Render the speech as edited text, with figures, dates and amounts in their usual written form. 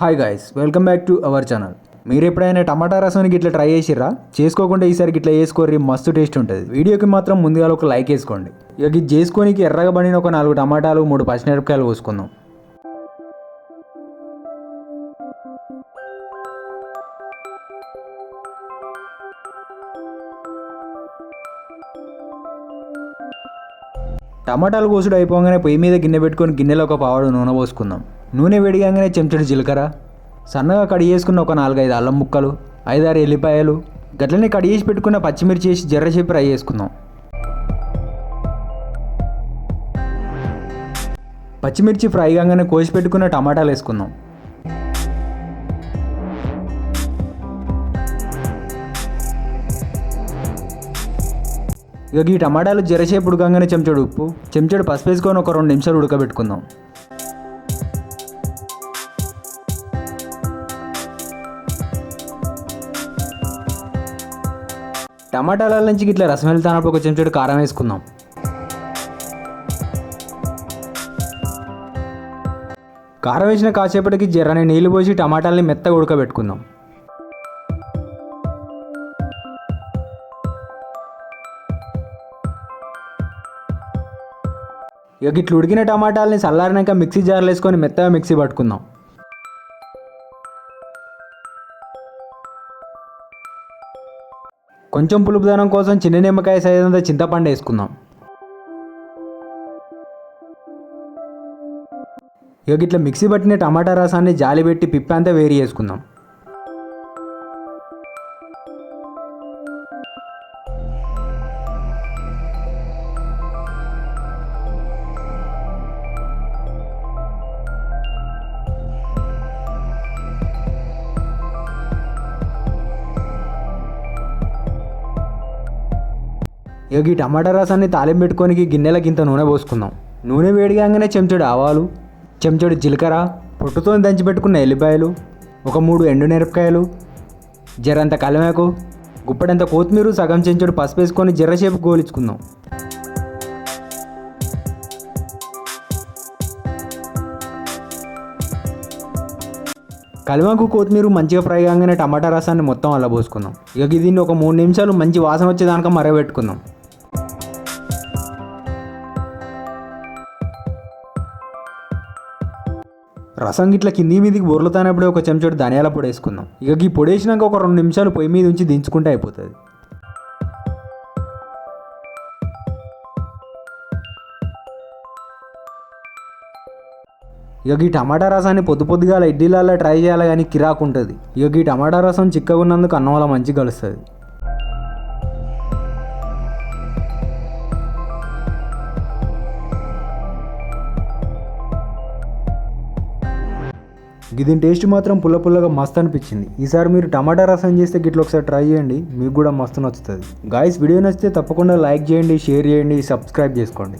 Hi guys, welcome back to our channel. మీరు ఎప్పుడైనా టమాటా రసానికి ఇట్లా ట్రై చేసిర్రా? చేసుకోకుండా ఈసారికి ఇట్లా చేసుకోర్రి, మస్తు టేస్ట్ ఉంటుంది. వీడియోకి మాత్రం ముందుగా ఒక లైక్ వేసుకోండి. ఇక ఇది చేసుకోనికి ఎర్రగా పడిన ఒక 4 టమాటాలు 3 పచ్చిమిరపకాయలు పోసుకుందాం. టమాటాలు కోసుడు అయిపోగానే పొయ్యి మీద గిన్నె పెట్టుకొని గిన్నెలో ఒక పావడు నూనె పోసుకుందాం. నూనె వేడిగానే చెంచడు జీలకర్ర, సన్నగా కడి చేసుకున్న ఒక 4-5 అల్లం ముక్కలు, 5-6 ఎల్లిపాయలు, గట్లనే కడి చేసి పెట్టుకున్న పచ్చిమిర్చి వేసి జర్రసేపు ఫ్రై చేసుకుందాం. పచ్చిమిర్చి ఫ్రై కాగానే కోసి పెట్టుకున్న టమాటాలు వేసుకుందాం. ఇక ఈ టమాటాలు జరసేపు ఉడకంగానే చెంచాడు ఉప్పు, చెంచాడు పసుపు వేసుకొని ఒక 2 నిమిషాలు ఉడకబెట్టుకుందాం. టమాటాల నుంచి ఇట్లా రసం వెళ్తానప్పుడు ఒక చెంచాడు కారం వేసుకుందాం. కారం వేసిన కాసేపటికి జర్రని నీళ్ళు పోసి టమాటాలని మెత్తగా ఉడకబెట్టుకుందాం. ఇక ఇట్లా ఉడికిన టమాటాలని చల్లారినాక మిక్సీ జార్లు వేసుకొని మెత్తగా మిక్సీ పట్టుకుందాం. కొంచెం పులుపుదనం కోసం చిన్న నిమ్మకాయ సైజ్ అంతా చింతపండు వేసుకుందాం. ఇక ఇట్లా మిక్సీ పట్టిన టమాటా రసాన్ని జాలి పెట్టి పిప్పి అంతా వేరి చేసుకుందాం. ఇక ఈ టమాటా రసాన్ని తాలింపు పెట్టుకొని గిన్నెలకి ఇంత నూనె పోసుకుందాం. నూనె వేడిగానే చెంచాడు ఆవాలు, చెంచాడు జీలకర్ర, పొట్టుతో దంచి పెట్టుకున్న ఎల్లిపాయలు, ఒక 3 ఎండుమిరపకాయలు, జరంత కలమాకు, గుప్పడంత కొత్తిమీర, సగం చెంచాడు పసుపు వేసుకొని జర్రసేపు గోలించుకుందాం. కలమాకు కొత్తిమీర మంచిగా ఫ్రై కాగానే టమాటా రసాన్ని మొత్తం అలా పోసుకుందాం. ఇక దీన్ని ఒక 3 నిమిషాలు మంచి వాసన వచ్చేదాకా మరగబెట్టుకుందాం. రసం గిట్ల కింది మీదికి బొర్లుతానప్పుడే ఒక చెంచాడు ధనియాల పొడి వేసుకుందాం. ఇక ఈ పొడి వేసినాక ఒక 2 నిమిషాలు పొయ్యి మీద ఉంచి దించుకుంటే అయిపోతుంది. ఇక ఈ టమాటా రసాన్ని పొద్దుగా ఇడ్లీలలో ట్రై చేయాలి కానీ కిరాకు ఉంటుంది. ఇక ఈ టమాటా రసం చిక్కగా ఉన్నందుకు అన్నం వల్ల మంచిగా కలుస్తుంది. దీని టేస్ట్ మాత్రం పుల్లగా మస్తు అనిపించింది. ఈసారి మీరు టమాటా రసం చేస్తే గిట్ల ఒకసారి ట్రై చేయండి, మీకు కూడా మస్తు నచ్చుతుంది. గాయ్స్, వీడియో నచ్చితే తప్పకుండా లైక్ చేయండి, షేర్ చేయండి, సబ్స్క్రైబ్ చేసుకోండి.